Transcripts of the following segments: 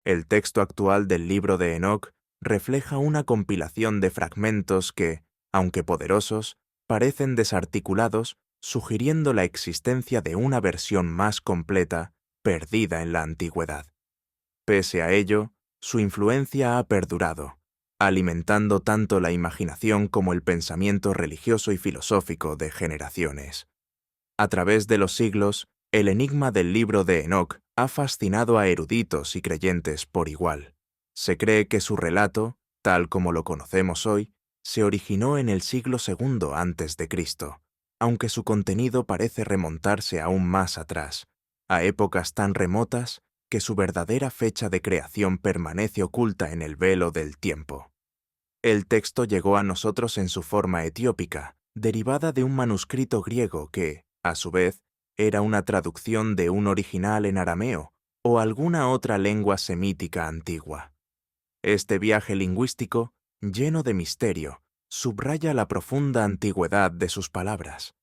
El texto actual del libro de Enoc refleja una compilación de fragmentos que, aunque poderosos, parecen desarticulados, sugiriendo la existencia de una versión más completa, perdida en la antigüedad. Pese a ello, su influencia ha perdurado, alimentando tanto la imaginación como el pensamiento religioso y filosófico de generaciones. A través de los siglos, el enigma del libro de Enoc ha fascinado a eruditos y creyentes por igual. Se cree que su relato, tal como lo conocemos hoy, se originó en el siglo II a.C., aunque su contenido parece remontarse aún más atrás, a épocas tan remotas que su verdadera fecha de creación permanece oculta en el velo del tiempo. El texto llegó a nosotros en su forma etiópica, derivada de un manuscrito griego que, a su vez, era una traducción de un original en arameo o alguna otra lengua semítica antigua. Este viaje lingüístico, lleno de misterio, subraya la profunda antigüedad de sus palabras.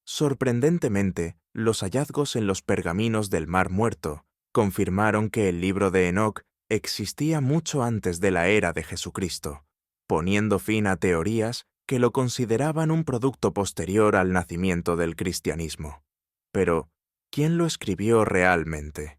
Sorprendentemente, los hallazgos en los pergaminos del Mar Muerto confirmaron que el libro de Enoc existía mucho antes de la era de Jesucristo, poniendo fin a teorías que lo consideraban un producto posterior al nacimiento del cristianismo. Pero, ¿quién lo escribió realmente?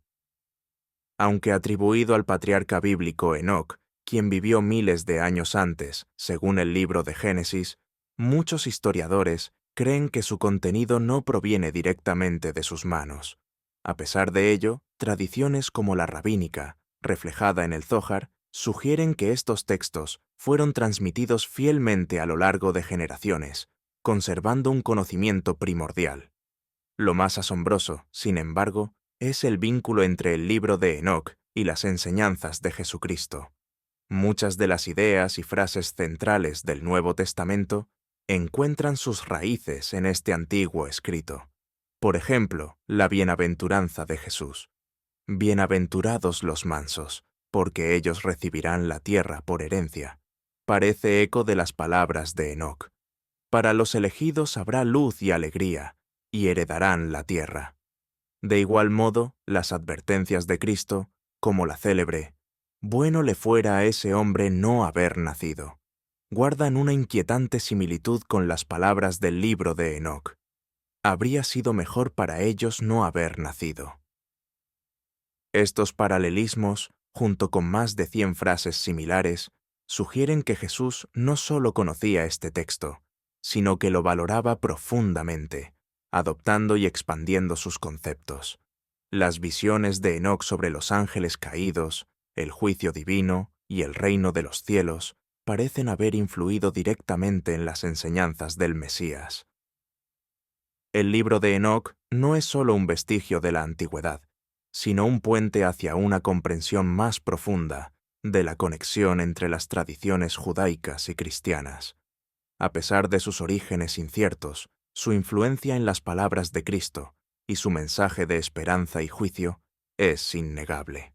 Aunque atribuido al patriarca bíblico Enoc, quien vivió miles de años antes, según el libro de Génesis, muchos historiadores creen que su contenido no proviene directamente de sus manos. A pesar de ello, tradiciones como la rabínica, reflejada en el Zohar, sugieren que estos textos fueron transmitidos fielmente a lo largo de generaciones, conservando un conocimiento primordial. Lo más asombroso, sin embargo, es el vínculo entre el libro de Enoc y las enseñanzas de Jesucristo. Muchas de las ideas y frases centrales del Nuevo Testamento encuentran sus raíces en este antiguo escrito. Por ejemplo, la bienaventuranza de Jesús. Bienaventurados los mansos, porque ellos recibirán la tierra por herencia. Parece eco de las palabras de Enoc. Para los elegidos habrá luz y alegría, y heredarán la tierra. De igual modo, las advertencias de Cristo, como la célebre, «Bueno le fuera a ese hombre no haber nacido», guardan una inquietante similitud con las palabras del libro de Enoc. Habría sido mejor para ellos no haber nacido. Estos paralelismos, junto con más de 100 frases similares, sugieren que Jesús no solo conocía este texto, sino que lo valoraba profundamente, adoptando y expandiendo sus conceptos. Las visiones de Enoc sobre los ángeles caídos, el juicio divino y el reino de los cielos parecen haber influido directamente en las enseñanzas del Mesías. El libro de Enoc no es solo un vestigio de la antigüedad, sino un puente hacia una comprensión más profunda de la conexión entre las tradiciones judaicas y cristianas. A pesar de sus orígenes inciertos, su influencia en las palabras de Cristo y su mensaje de esperanza y juicio es innegable.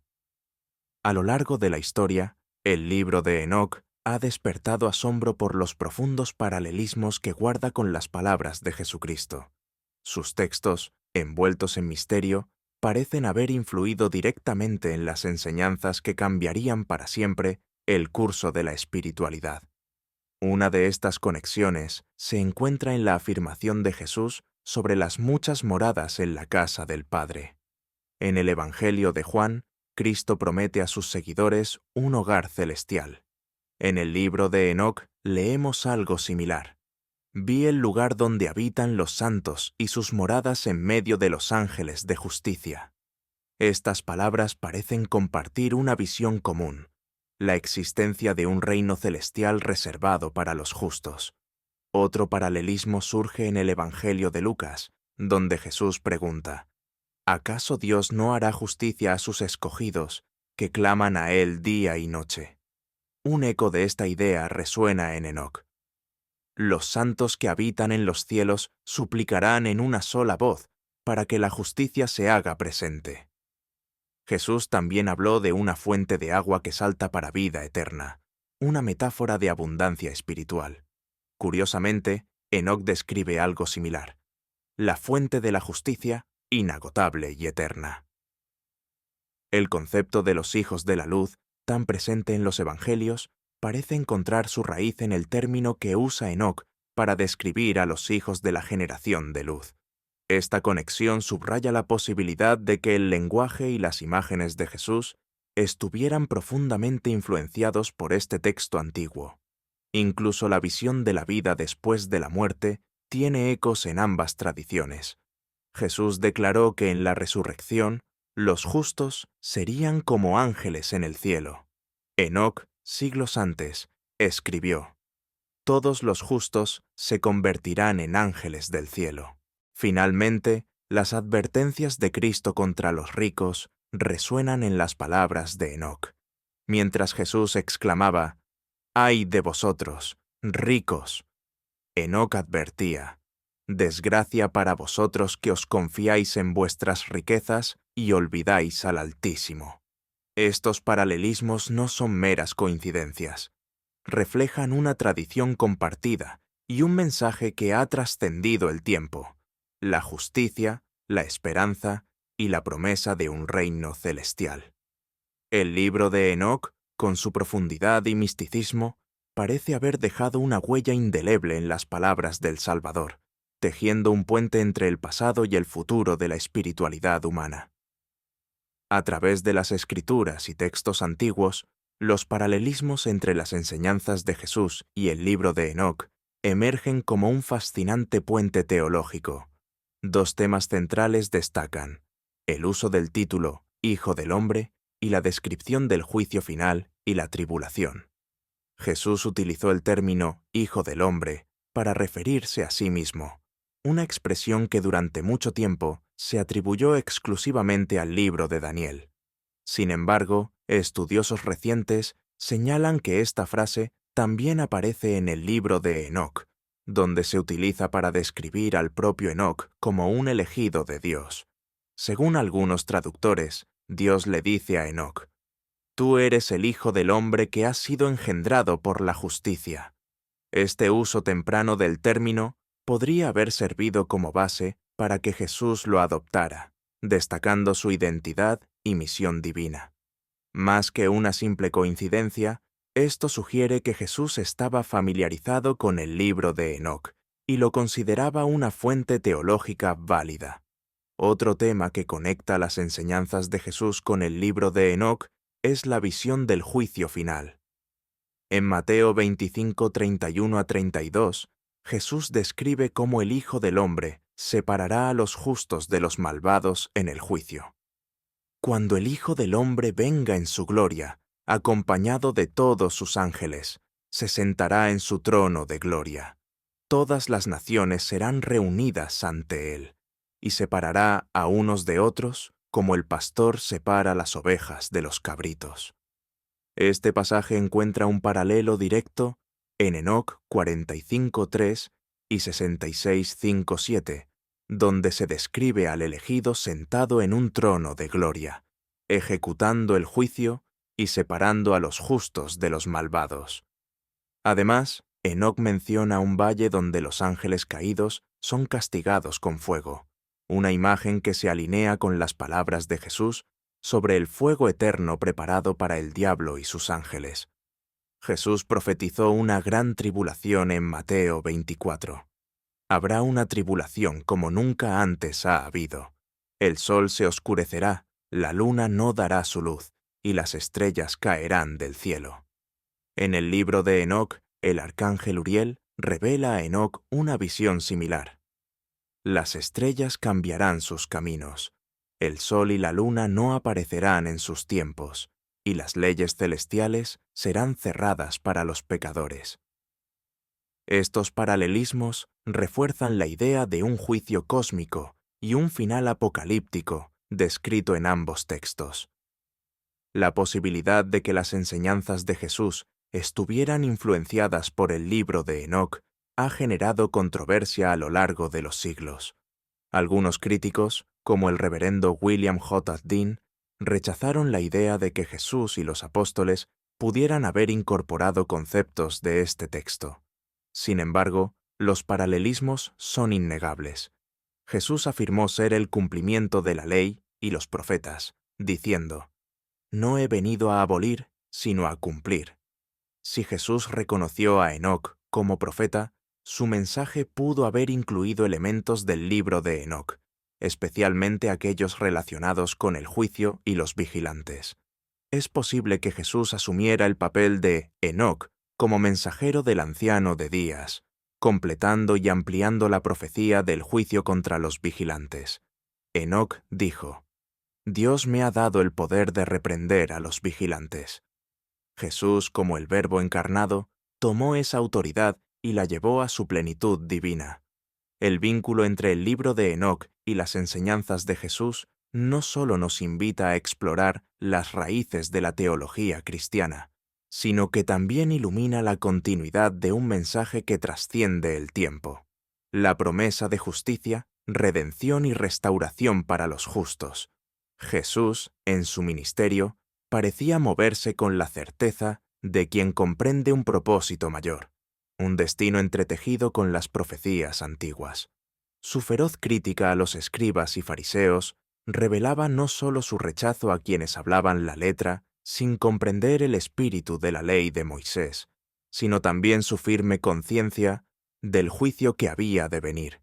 A lo largo de la historia, el libro de Enoc ha despertado asombro por los profundos paralelismos que guarda con las palabras de Jesucristo. Sus textos, envueltos en misterio, parecen haber influido directamente en las enseñanzas que cambiarían para siempre el curso de la espiritualidad. Una de estas conexiones se encuentra en la afirmación de Jesús sobre las muchas moradas en la casa del Padre. En el Evangelio de Juan, Cristo promete a sus seguidores un hogar celestial. En el libro de Enoc leemos algo similar. Vi el lugar donde habitan los santos y sus moradas en medio de los ángeles de justicia. Estas palabras parecen compartir una visión común, la existencia de un reino celestial reservado para los justos. Otro paralelismo surge en el Evangelio de Lucas, donde Jesús pregunta, ¿acaso Dios no hará justicia a sus escogidos, que claman a Él día y noche? Un eco de esta idea resuena en Enoc. Los santos que habitan en los cielos suplicarán en una sola voz para que la justicia se haga presente. Jesús también habló de una fuente de agua que salta para vida eterna, una metáfora de abundancia espiritual. Curiosamente, Enoc describe algo similar, la fuente de la justicia inagotable y eterna. El concepto de los hijos de la luz, tan presente en los Evangelios, parece encontrar su raíz en el término que usa Enoc para describir a los hijos de la generación de luz. Esta conexión subraya la posibilidad de que el lenguaje y las imágenes de Jesús estuvieran profundamente influenciados por este texto antiguo. Incluso la visión de la vida después de la muerte tiene ecos en ambas tradiciones. Jesús declaró que en la resurrección los justos serían como ángeles en el cielo. Enoc, siglos antes, escribió: todos los justos se convertirán en ángeles del cielo. Finalmente, las advertencias de Cristo contra los ricos resuenan en las palabras de Enoc. Mientras Jesús exclamaba: «¡Ay de vosotros, ricos!», Enoc advertía: «Desgracia para vosotros que os confiáis en vuestras riquezas y olvidáis al Altísimo». Estos paralelismos no son meras coincidencias. Reflejan una tradición compartida y un mensaje que ha trascendido el tiempo: la justicia, la esperanza y la promesa de un reino celestial. El libro de Enoc, con su profundidad y misticismo, parece haber dejado una huella indeleble en las palabras del Salvador, tejiendo un puente entre el pasado y el futuro de la espiritualidad humana. A través de las escrituras y textos antiguos, los paralelismos entre las enseñanzas de Jesús y el libro de Enoc emergen como un fascinante puente teológico. Dos temas centrales destacan: el uso del título Hijo del Hombre y la descripción del juicio final y la tribulación. Jesús utilizó el término Hijo del Hombre para referirse a sí mismo, una expresión que durante mucho tiempo se atribuyó exclusivamente al libro de Daniel. Sin embargo, estudiosos recientes señalan que esta frase también aparece en el libro de Enoc, donde se utiliza para describir al propio Enoc como un elegido de Dios. Según algunos traductores, Dios le dice a Enoc: «Tú eres el Hijo del Hombre que has sido engendrado por la justicia». Este uso temprano del término podría haber servido como base para que Jesús lo adoptara, destacando su identidad y misión divina. Más que una simple coincidencia, esto sugiere que Jesús estaba familiarizado con el libro de Enoc y lo consideraba una fuente teológica válida. Otro tema que conecta las enseñanzas de Jesús con el libro de Enoc es la visión del juicio final. En Mateo 25, 31 a 32, Jesús describe cómo el Hijo del Hombre separará a los justos de los malvados en el juicio. Cuando el Hijo del Hombre venga en su gloria, acompañado de todos sus ángeles, se sentará en su trono de gloria. Todas las naciones serán reunidas ante él, y separará a unos de otros como el pastor separa las ovejas de los cabritos. Este pasaje encuentra un paralelo directo en Enoc 45:3 y 66:5-7, donde se describe al elegido sentado en un trono de gloria, ejecutando el juicio y separando a los justos de los malvados. Además, Enoc menciona un valle donde los ángeles caídos son castigados con fuego, una imagen que se alinea con las palabras de Jesús sobre el fuego eterno preparado para el diablo y sus ángeles. Jesús profetizó una gran tribulación en Mateo 24. Habrá una tribulación como nunca antes ha habido. El sol se oscurecerá, la luna no dará su luz, y las estrellas caerán del cielo. En el libro de Enoc, el arcángel Uriel revela a Enoc una visión similar. Las estrellas cambiarán sus caminos. El sol y la luna no aparecerán en sus tiempos, y las leyes celestiales serán cerradas para los pecadores. Estos paralelismos refuerzan la idea de un juicio cósmico y un final apocalíptico descrito en ambos textos. La posibilidad de que las enseñanzas de Jesús estuvieran influenciadas por el libro de Enoc ha generado controversia a lo largo de los siglos. Algunos críticos, como el reverendo William J. Dean, rechazaron la idea de que Jesús y los apóstoles pudieran haber incorporado conceptos de este texto. Sin embargo, los paralelismos son innegables. Jesús afirmó ser el cumplimiento de la ley y los profetas, diciendo: no he venido a abolir, sino a cumplir. Si Jesús reconoció a Enoc como profeta, su mensaje pudo haber incluido elementos del libro de Enoc, especialmente aquellos relacionados con el juicio y los vigilantes. Es posible que Jesús asumiera el papel de Enoc como mensajero del anciano de días, completando y ampliando la profecía del juicio contra los vigilantes. Enoc dijo: Dios me ha dado el poder de reprender a los vigilantes. Jesús, como el Verbo encarnado, tomó esa autoridad y la llevó a su plenitud divina. El vínculo entre el libro de Enoc y las enseñanzas de Jesús no solo nos invita a explorar las raíces de la teología cristiana, sino que también ilumina la continuidad de un mensaje que trasciende el tiempo: la promesa de justicia, redención y restauración para los justos. Jesús, en su ministerio, parecía moverse con la certeza de quien comprende un propósito mayor, un destino entretejido con las profecías antiguas. Su feroz crítica a los escribas y fariseos revelaba no solo su rechazo a quienes hablaban la letra sin comprender el espíritu de la ley de Moisés, sino también su firme conciencia del juicio que había de venir,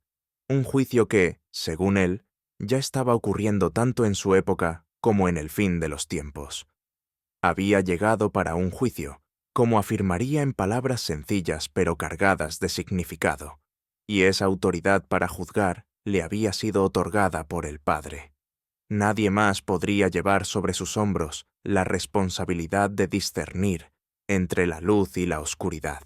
un juicio que, según él, ya estaba ocurriendo tanto en su época como en el fin de los tiempos. Había llegado para un juicio, como afirmaría en palabras sencillas pero cargadas de significado, y esa autoridad para juzgar le había sido otorgada por el Padre. Nadie más podría llevar sobre sus hombros la responsabilidad de discernir entre la luz y la oscuridad,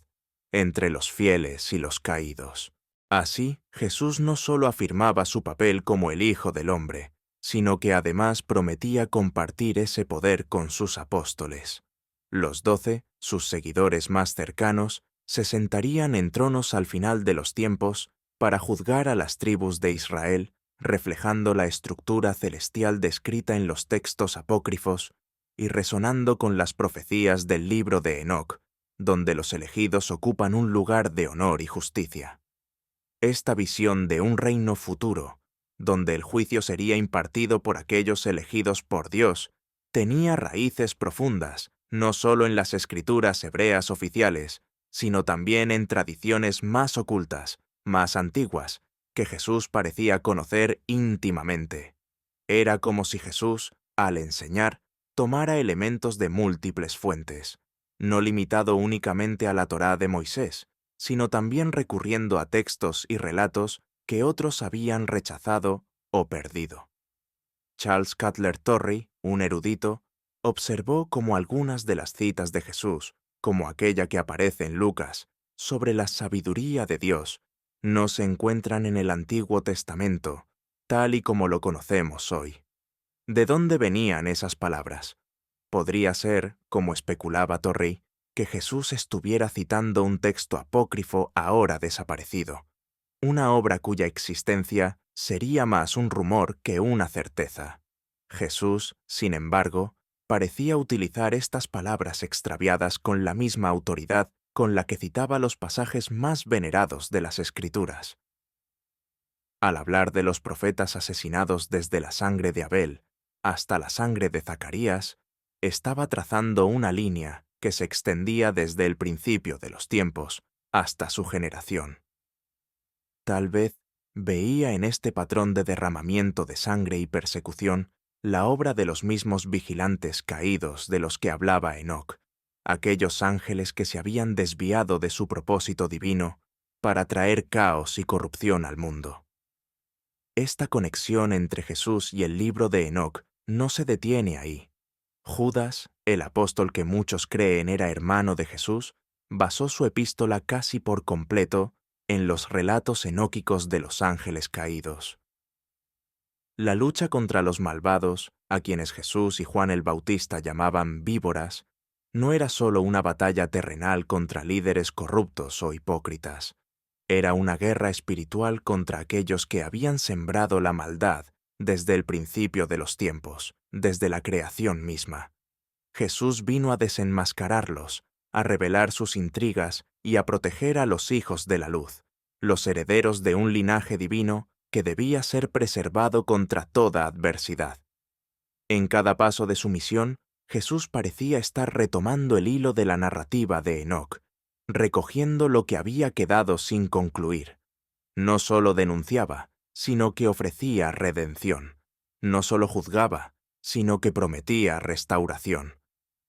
entre los fieles y los caídos. Así, Jesús no solo afirmaba su papel como el Hijo del Hombre, sino que además prometía compartir ese poder con sus apóstoles. Los 12, sus seguidores más cercanos, se sentarían en tronos al final de los tiempos para juzgar a las tribus de Israel, reflejando la estructura celestial descrita en los textos apócrifos y resonando con las profecías del libro de Enoc, donde los elegidos ocupan un lugar de honor y justicia. Esta visión de un reino futuro, donde el juicio sería impartido por aquellos elegidos por Dios, tenía raíces profundas, no solo en las escrituras hebreas oficiales, sino también en tradiciones más ocultas, más antiguas, que Jesús parecía conocer íntimamente. Era como si Jesús, al enseñar, tomara elementos de múltiples fuentes, no limitado únicamente a la Torá de Moisés, sino también recurriendo a textos y relatos que otros habían rechazado o perdido. Charles Cutler Torrey, un erudito, observó cómo algunas de las citas de Jesús, como aquella que aparece en Lucas, sobre la sabiduría de Dios, no se encuentran en el Antiguo Testamento, tal y como lo conocemos hoy. ¿De dónde venían esas palabras? Podría ser, como especulaba Torrey, que Jesús estuviera citando un texto apócrifo ahora desaparecido, una obra cuya existencia sería más un rumor que una certeza. Jesús, sin embargo, parecía utilizar estas palabras extraviadas con la misma autoridad con la que citaba los pasajes más venerados de las Escrituras. Al hablar de los profetas asesinados desde la sangre de Abel hasta la sangre de Zacarías, estaba trazando una línea que se extendía desde el principio de los tiempos hasta su generación. Tal vez veía en este patrón de derramamiento de sangre y persecución la obra de los mismos vigilantes caídos de los que hablaba Enoc, aquellos ángeles que se habían desviado de su propósito divino para traer caos y corrupción al mundo. Esta conexión entre Jesús y el libro de Enoc no se detiene ahí. Judas, el apóstol que muchos creen era hermano de Jesús, basó su epístola casi por completo en los relatos enóquicos de los ángeles caídos. La lucha contra los malvados, a quienes Jesús y Juan el Bautista llamaban víboras, no era solo una batalla terrenal contra líderes corruptos o hipócritas. Era una guerra espiritual contra aquellos que habían sembrado la maldad desde el principio de los tiempos, desde la creación misma. Jesús vino a desenmascararlos, a revelar sus intrigas y a proteger a los hijos de la luz, los herederos de un linaje divino que debía ser preservado contra toda adversidad. En cada paso de su misión, Jesús parecía estar retomando el hilo de la narrativa de Enoc, recogiendo lo que había quedado sin concluir. No solo denunciaba, sino que ofrecía redención. No solo juzgaba, sino que prometía restauración.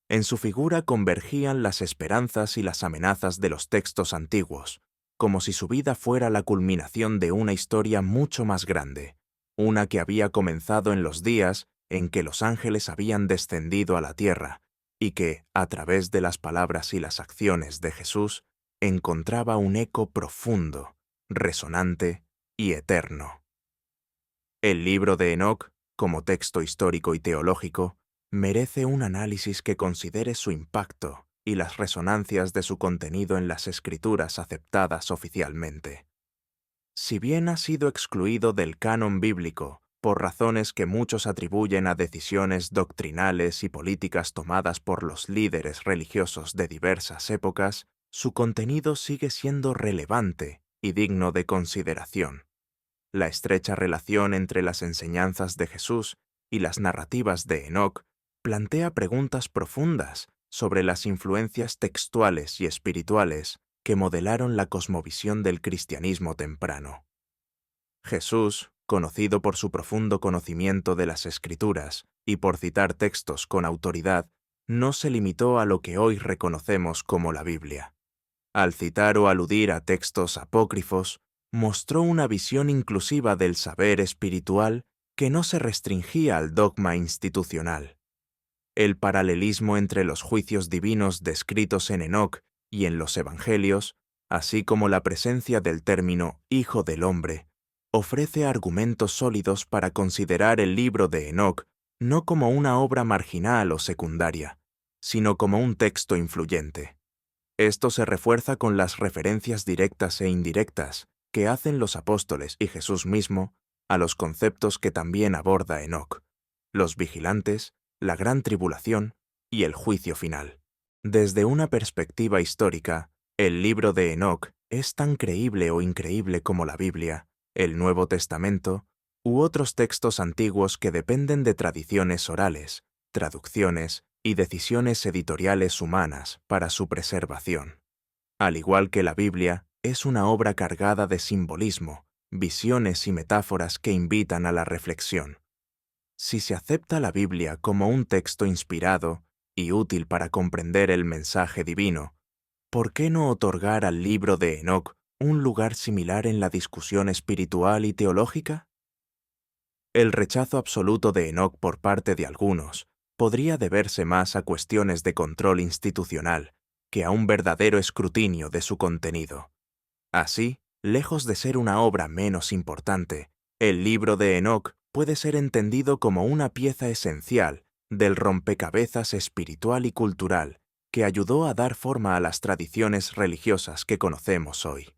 En su figura convergían las esperanzas y las amenazas de los textos antiguos, como si su vida fuera la culminación de una historia mucho más grande, una que había comenzado en los días en que los ángeles habían descendido a la tierra y que, a través de las palabras y las acciones de Jesús, encontraba un eco profundo, resonante y eterno. El libro de Enoc, como texto histórico y teológico, merece un análisis que considere su impacto y las resonancias de su contenido en las escrituras aceptadas oficialmente. Si bien ha sido excluido del canon bíblico por razones que muchos atribuyen a decisiones doctrinales y políticas tomadas por los líderes religiosos de diversas épocas, su contenido sigue siendo relevante y digno de consideración. La estrecha relación entre las enseñanzas de Jesús y las narrativas de Enoc plantea preguntas profundas sobre las influencias textuales y espirituales que modelaron la cosmovisión del cristianismo temprano. Jesús, conocido por su profundo conocimiento de las Escrituras y por citar textos con autoridad, no se limitó a lo que hoy reconocemos como la Biblia. Al citar o aludir a textos apócrifos, mostró una visión inclusiva del saber espiritual que no se restringía al dogma institucional. El paralelismo entre los juicios divinos descritos en Enoc y en los Evangelios, así como la presencia del término Hijo del Hombre, ofrece argumentos sólidos para considerar el libro de Enoc no como una obra marginal o secundaria, sino como un texto influyente. Esto se refuerza con las referencias directas e indirectas que hacen los apóstoles y Jesús mismo a los conceptos que también aborda Enoc: los vigilantes, la gran tribulación y el juicio final. Desde una perspectiva histórica, el libro de Enoc es tan creíble o increíble como la Biblia, el Nuevo Testamento u otros textos antiguos que dependen de tradiciones orales, traducciones y decisiones editoriales humanas para su preservación. Al igual que la Biblia, es una obra cargada de simbolismo, visiones y metáforas que invitan a la reflexión. Si se acepta la Biblia como un texto inspirado y útil para comprender el mensaje divino, ¿por qué no otorgar al libro de Enoc un lugar similar en la discusión espiritual y teológica? El rechazo absoluto de Enoc por parte de algunos podría deberse más a cuestiones de control institucional que a un verdadero escrutinio de su contenido. Así, lejos de ser una obra menos importante, el libro de Enoc puede ser entendido como una pieza esencial del rompecabezas espiritual y cultural que ayudó a dar forma a las tradiciones religiosas que conocemos hoy.